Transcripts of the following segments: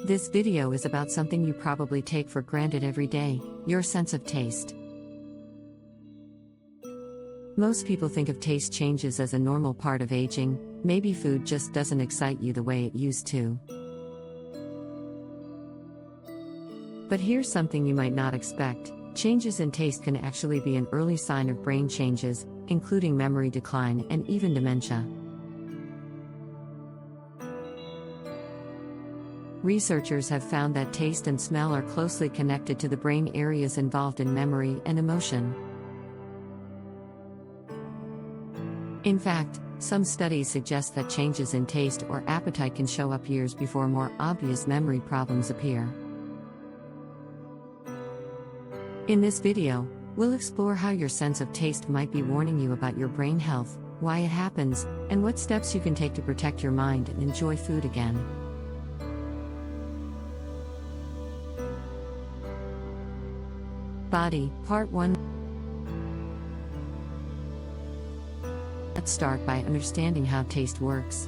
This video is about something you probably take for granted every day, your sense of taste. Most people think of taste changes as a normal part of aging. Maybe food just doesn't excite you the way it used to. But here's something you might not expect. Changes in taste can actually be an early sign of brain changes, including memory decline and even dementia. Researchers have found that taste and smell are closely connected to the brain areas involved in memory and emotion. In fact, some studies suggest that changes in taste or appetite can show up years before more obvious memory problems appear. In this video, we'll explore how your sense of taste might be warning you about your brain health, why it happens, and what steps you can take to protect your mind and enjoy food again. Body, Part 1. Let's start by understanding how taste works.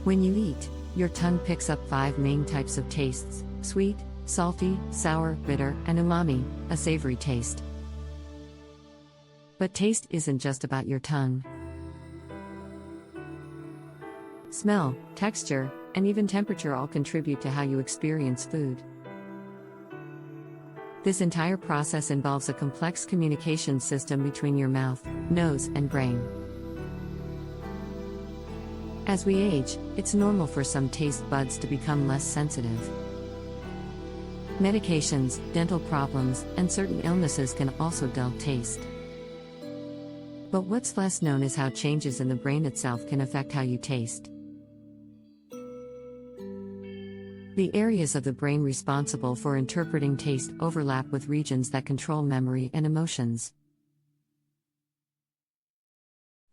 When you eat, your tongue picks up 5 main types of tastes: sweet, salty, sour, bitter, and umami, a savory taste. But taste isn't just about your tongue. Smell, texture, and even temperature all contribute to how you experience food. This entire process involves a complex communication system between your mouth, nose, and brain. As we age, it's normal for some taste buds to become less sensitive. Medications, dental problems, and certain illnesses can also dull taste. But what's less known is how changes in the brain itself can affect how you taste. The areas of the brain responsible for interpreting taste overlap with regions that control memory and emotions.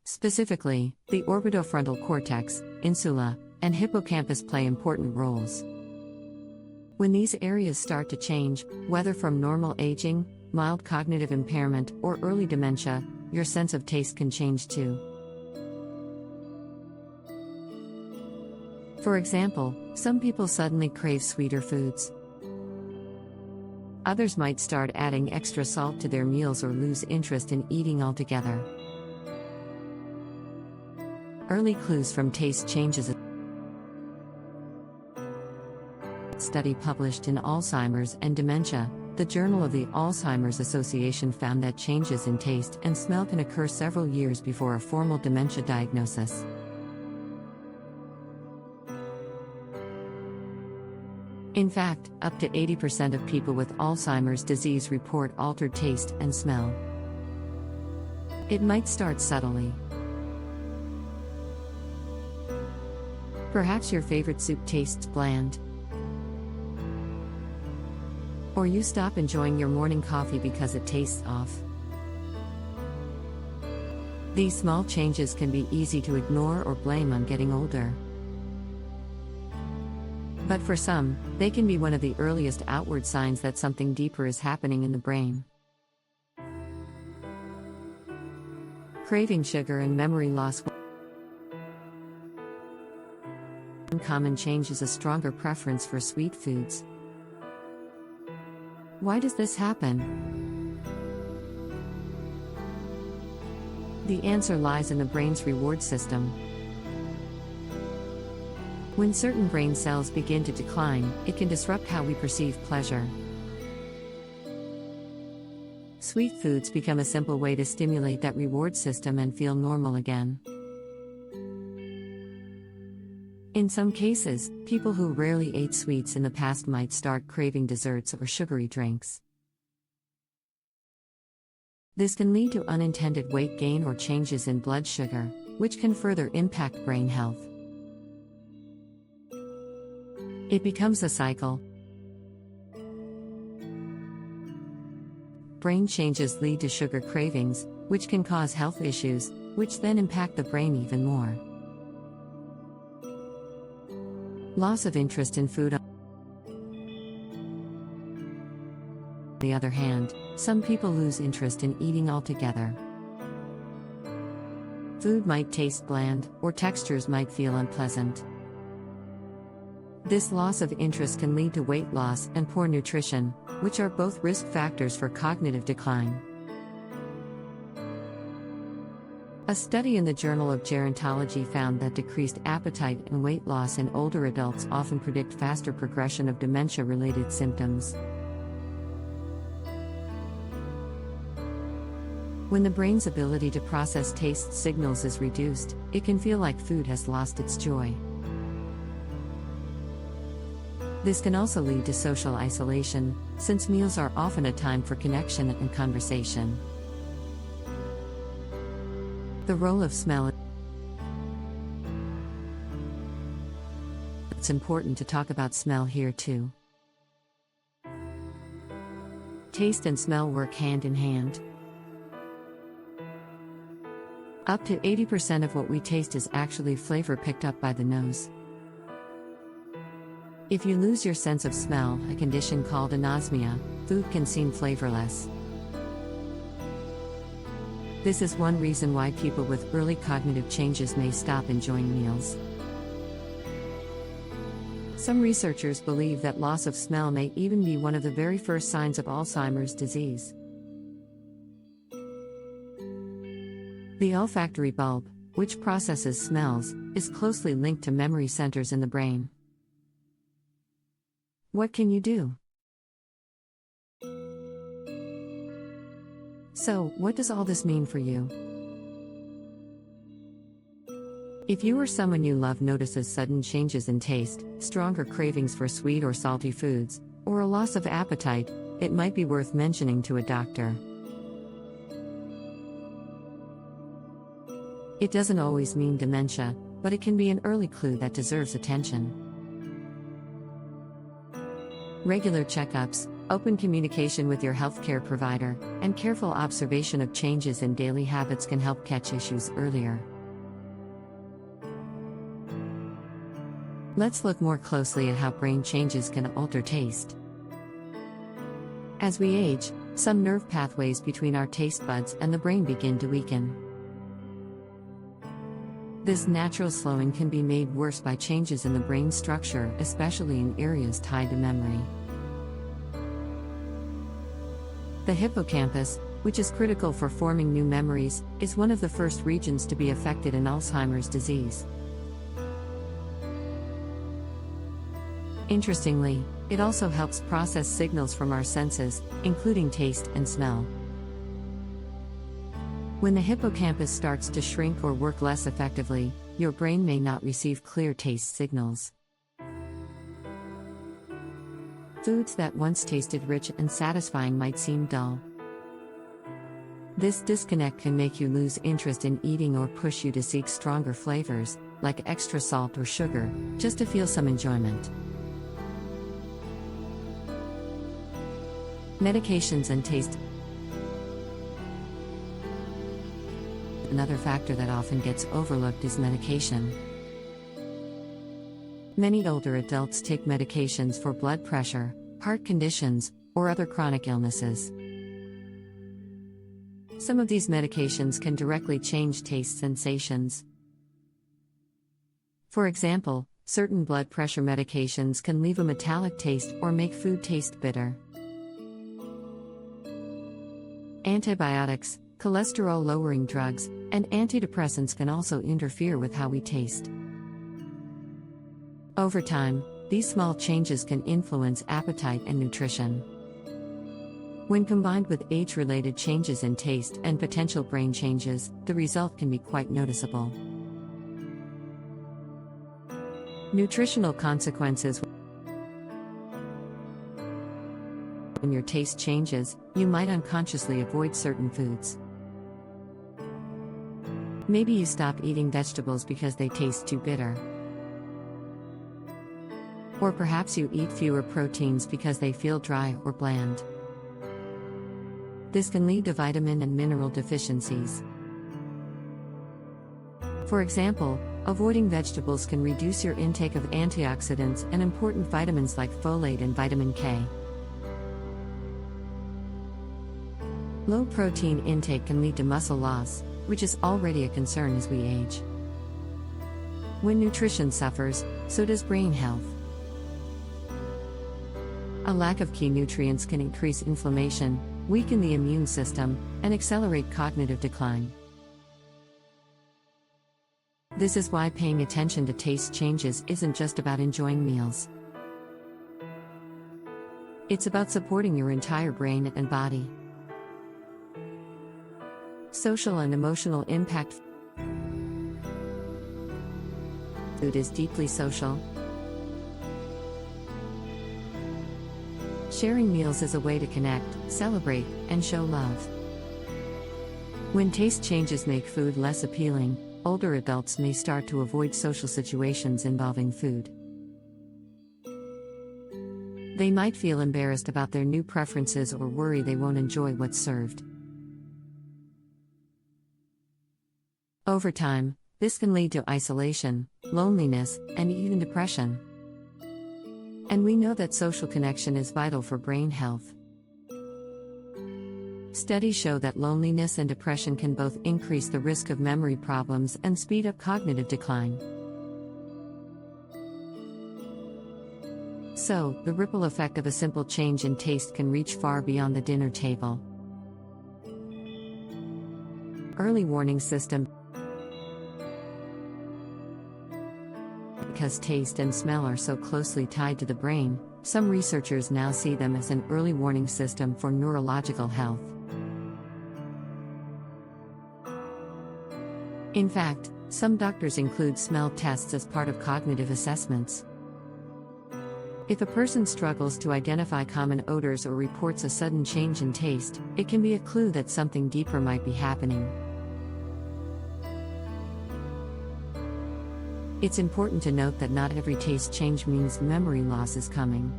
Specifically, the orbitofrontal cortex, insula, and hippocampus play important roles. When these areas start to change, whether from normal aging, mild cognitive impairment, or early dementia, your sense of taste can change too. For example, some people suddenly crave sweeter foods. Others might start adding extra salt to their meals or lose interest in eating altogether. Early clues from taste changes. A study published in Alzheimer's and Dementia, the Journal of the Alzheimer's Association found that changes in taste and smell can occur several years before a formal dementia diagnosis. In fact, up to 80% of people with Alzheimer's disease report altered taste and smell. It might start subtly. Perhaps your favorite soup tastes bland. Or you stop enjoying your morning coffee because it tastes off. These small changes can be easy to ignore or blame on getting older. But for some, they can be one of the earliest outward signs that something deeper is happening in the brain. Craving sugar and memory loss. One common change is a stronger preference for sweet foods. Why does this happen? The answer lies in the brain's reward system. When certain brain cells begin to decline, it can disrupt how we perceive pleasure. Sweet foods become a simple way to stimulate that reward system and feel normal again. In some cases, people who rarely ate sweets in the past might start craving desserts or sugary drinks. This can lead to unintended weight gain or changes in blood sugar, which can further impact brain health. It becomes a cycle. Brain changes lead to sugar cravings, which can cause health issues, which then impact the brain even more. Loss of interest in food. On the other hand, some people lose interest in eating altogether. Food might taste bland, or textures might feel unpleasant. This loss of interest can lead to weight loss and poor nutrition, which are both risk factors for cognitive decline. A study in the Journal of Gerontology found that decreased appetite and weight loss in older adults often predict faster progression of dementia-related symptoms. When the brain's ability to process taste signals is reduced, it can feel like food has lost its joy. This can also lead to social isolation, since meals are often a time for connection and conversation. The role of smell. It's important to talk about smell here too. Taste and smell work hand in hand. Up to 80% of what we taste is actually flavor picked up by the nose. If you lose your sense of smell, a condition called anosmia, food can seem flavorless. This is one reason why people with early cognitive changes may stop enjoying meals. Some researchers believe that loss of smell may even be one of the very first signs of Alzheimer's disease. The olfactory bulb, which processes smells, is closely linked to memory centers in the brain. What can you do? So, what does all this mean for you? If you or someone you love notices sudden changes in taste, stronger cravings for sweet or salty foods, or a loss of appetite, it might be worth mentioning to a doctor. It doesn't always mean dementia, but it can be an early clue that deserves attention. Regular checkups, open communication with your healthcare provider, and careful observation of changes in daily habits can help catch issues earlier. Let's look more closely at how brain changes can alter taste. As we age, some nerve pathways between our taste buds and the brain begin to weaken. This natural slowing can be made worse by changes in the brain structure, especially in areas tied to memory. The hippocampus, which is critical for forming new memories, is one of the first regions to be affected in Alzheimer's disease. Interestingly, it also helps process signals from our senses, including taste and smell. When the hippocampus starts to shrink or work less effectively, your brain may not receive clear taste signals. Foods that once tasted rich and satisfying might seem dull. This disconnect can make you lose interest in eating or push you to seek stronger flavors, like extra salt or sugar, just to feel some enjoyment. Medications and taste. Another factor that often gets overlooked is medication. Many older adults take medications for blood pressure, heart conditions, or other chronic illnesses. Some of these medications can directly change taste sensations. For example, certain blood pressure medications can leave a metallic taste or make food taste bitter. Antibiotics, cholesterol-lowering drugs, and antidepressants can also interfere with how we taste. Over time, these small changes can influence appetite and nutrition. When combined with age-related changes in taste and potential brain changes, the result can be quite noticeable. Nutritional consequences. When your taste changes, you might unconsciously avoid certain foods. Maybe you stop eating vegetables because they taste too bitter. Or perhaps you eat fewer proteins because they feel dry or bland. This can lead to vitamin and mineral deficiencies. For example, avoiding vegetables can reduce your intake of antioxidants and important vitamins like folate and vitamin K. Low protein intake can lead to muscle loss, which is already a concern as we age. When nutrition suffers, so does brain health. A lack of key nutrients can increase inflammation, weaken the immune system, and accelerate cognitive decline. This is why paying attention to taste changes isn't just about enjoying meals. It's about supporting your entire brain and body. Social and emotional impact. Food is deeply social. Sharing meals is a way to connect, celebrate, and show love. When taste changes make food less appealing, older adults may start to avoid social situations involving food. They might feel embarrassed about their new preferences or worry they won't enjoy what's served. Over time, this can lead to isolation, loneliness, and even depression. And we know that social connection is vital for brain health. Studies show that loneliness and depression can both increase the risk of memory problems and speed up cognitive decline. So, the ripple effect of a simple change in taste can reach far beyond the dinner table. Early warning system. Because taste and smell are so closely tied to the brain, some researchers now see them as an early warning system for neurological health. In fact, some doctors include smell tests as part of cognitive assessments. If a person struggles to identify common odors or reports a sudden change in taste, it can be a clue that something deeper might be happening. It's important to note that not every taste change means memory loss is coming.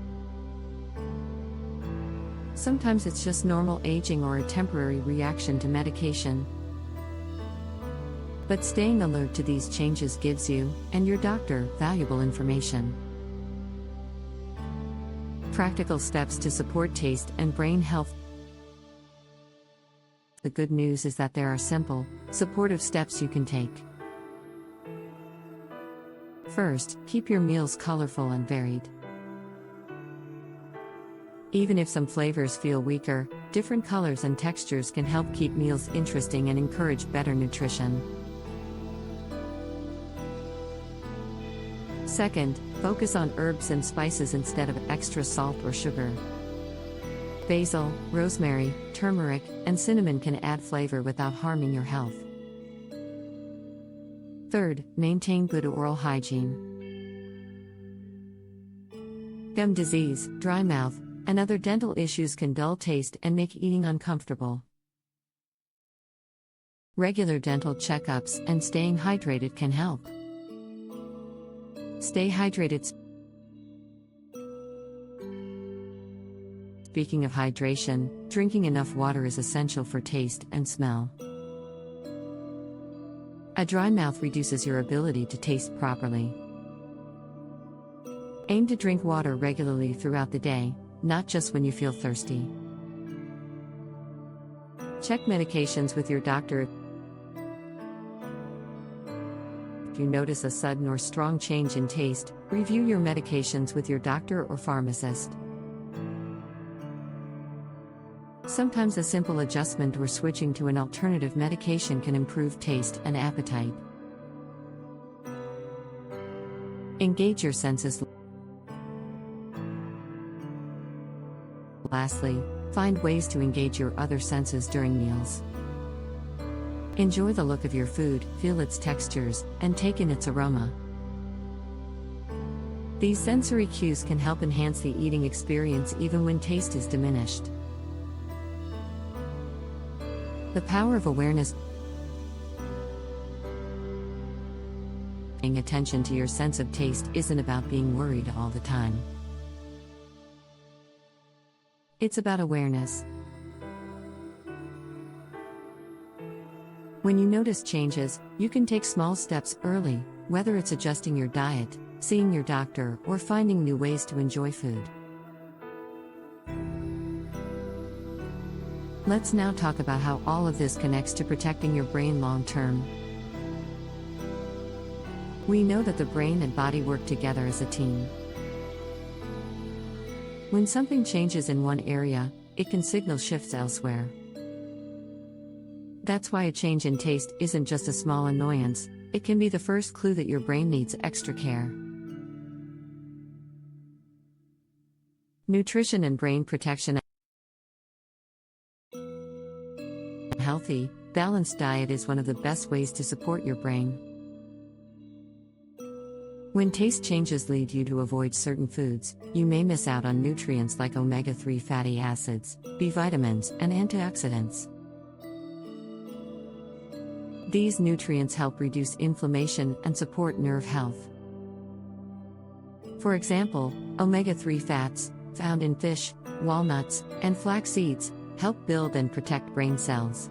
Sometimes it's just normal aging or a temporary reaction to medication. But staying alert to these changes gives you, and your doctor, valuable information. Practical steps to support taste and brain health. The good news is that there are simple, supportive steps you can take. First, keep your meals colorful and varied. Even if some flavors feel weaker, different colors and textures can help keep meals interesting and encourage better nutrition. Second, focus on herbs and spices instead of extra salt or sugar. Basil, rosemary, turmeric, and cinnamon can add flavor without harming your health. Third, maintain good oral hygiene. Gum disease, dry mouth, and other dental issues can dull taste and make eating uncomfortable. Regular dental checkups and staying hydrated can help. Stay hydrated. Speaking of hydration, drinking enough water is essential for taste and smell. A dry mouth reduces your ability to taste properly. Aim to drink water regularly throughout the day, not just when you feel thirsty. Check medications with your doctor. If you notice a sudden or strong change in taste, review your medications with your doctor or pharmacist. Sometimes a simple adjustment or switching to an alternative medication can improve taste and appetite. Engage your senses. Lastly, find ways to engage your other senses during meals. Enjoy the look of your food, feel its textures, and take in its aroma. These sensory cues can help enhance the eating experience even when taste is diminished. The power of awareness. Paying attention to your sense of taste isn't about being worried all the time. It's about awareness. When you notice changes, you can take small steps early, whether it's adjusting your diet, seeing your doctor, or finding new ways to enjoy food. Let's now talk about how all of this connects to protecting your brain long term. We know that the brain and body work together as a team. When something changes in one area, it can signal shifts elsewhere. That's why a change in taste isn't just a small annoyance, it can be the first clue that your brain needs extra care. Nutrition and brain protection. A healthy, balanced diet is one of the best ways to support your brain. When taste changes lead you to avoid certain foods, you may miss out on nutrients like omega-3 fatty acids, B vitamins, and antioxidants. These nutrients help reduce inflammation and support nerve health. For example, omega-3 fats, found in fish, walnuts, and flax seeds, help build and protect brain cells.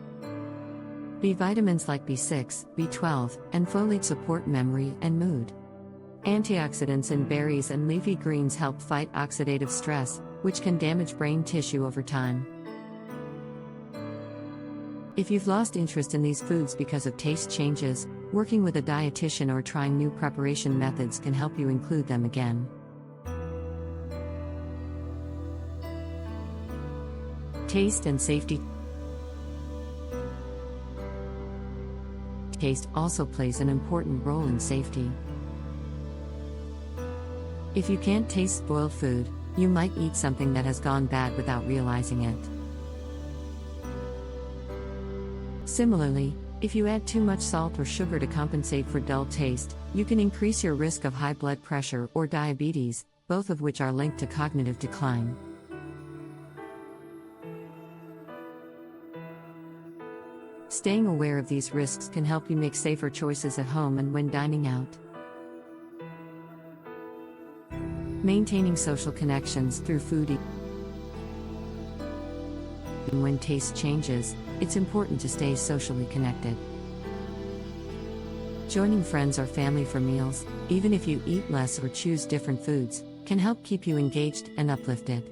B vitamins like B6, B12, and folate support memory and mood. Antioxidants in berries and leafy greens help fight oxidative stress, which can damage brain tissue over time. If you've lost interest in these foods because of taste changes, working with a dietitian or trying new preparation methods can help you include them again. Taste and safety. Taste also plays an important role in safety. If you can't taste spoiled food, you might eat something that has gone bad without realizing it. Similarly, if you add too much salt or sugar to compensate for dull taste, you can increase your risk of high blood pressure or diabetes, both of which are linked to cognitive decline. Staying aware of these risks can help you make safer choices at home and when dining out. Maintaining social connections through food. When taste changes, it's important to stay socially connected. Joining friends or family for meals, even if you eat less or choose different foods, can help keep you engaged and uplifted.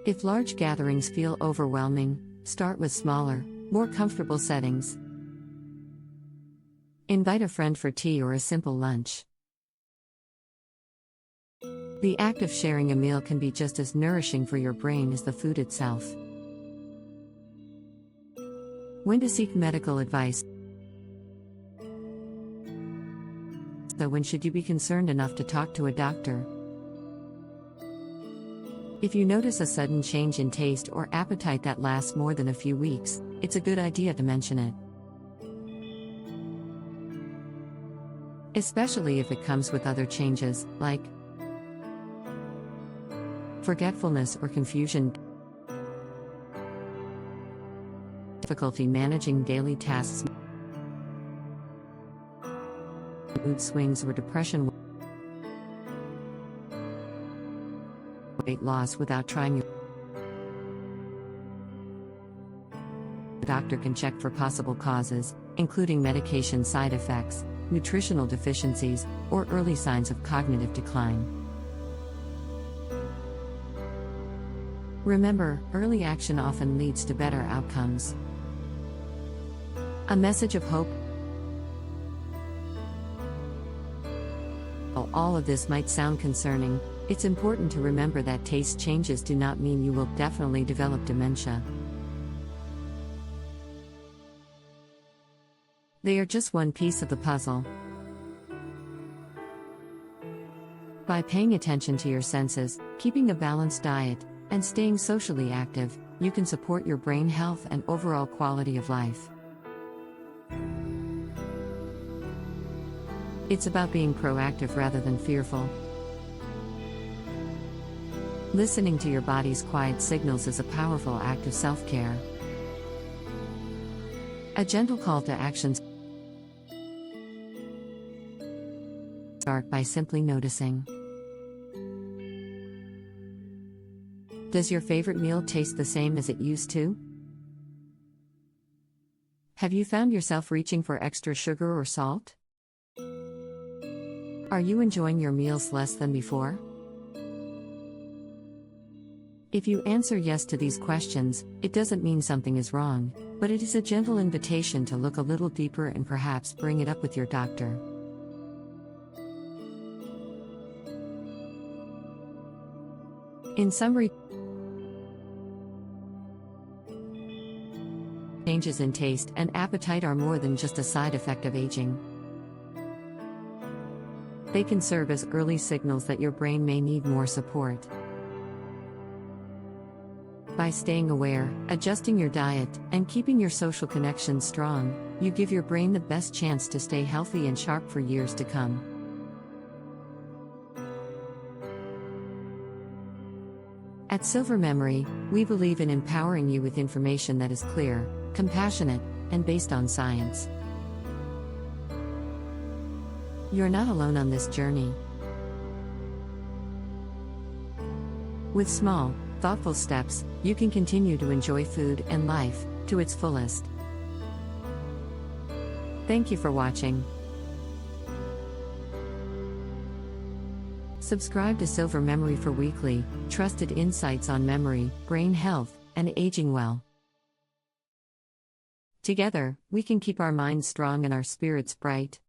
If large gatherings feel overwhelming, start with smaller, more comfortable settings. Invite a friend for tea or a simple lunch. The act of sharing a meal can be just as nourishing for your brain as the food itself. When to seek medical advice. So when should you be concerned enough to talk to a doctor? If you notice a sudden change in taste or appetite that lasts more than a few weeks, it's a good idea to mention it. Especially if it comes with other changes, like forgetfulness or confusion, difficulty managing daily tasks, mood swings or depression, weight loss without trying. The doctor can check for possible causes, including medication side effects, nutritional deficiencies, or early signs of cognitive decline. Remember, early action often leads to better outcomes. A message of hope. While all of this might sound concerning, it's important to remember that taste changes do not mean you will definitely develop dementia. They are just one piece of the puzzle. By paying attention to your senses, keeping a balanced diet, and staying socially active, you can support your brain health and overall quality of life. It's about being proactive rather than fearful. Listening to your body's quiet signals is a powerful act of self-care. A gentle call to action. Start by simply noticing. Does your favorite meal taste the same as it used to? Have you found yourself reaching for extra sugar or salt? Are you enjoying your meals less than before? If you answer yes to these questions, it doesn't mean something is wrong, but it is a gentle invitation to look a little deeper and perhaps bring it up with your doctor. In summary, changes in taste and appetite are more than just a side effect of aging. They can serve as early signals that your brain may need more support. By staying aware, adjusting your diet, and keeping your social connections strong, you give your brain the best chance to stay healthy and sharp for years to come. At Silver Memory, we believe in empowering you with information that is clear, compassionate, and based on science. You're not alone on this journey. With small, thoughtful steps, you can continue to enjoy food and life to its fullest. Thank you for watching. Subscribe to Silver Memory for weekly, trusted insights on memory, brain health, and aging well. Together, we can keep our minds strong and our spirits bright.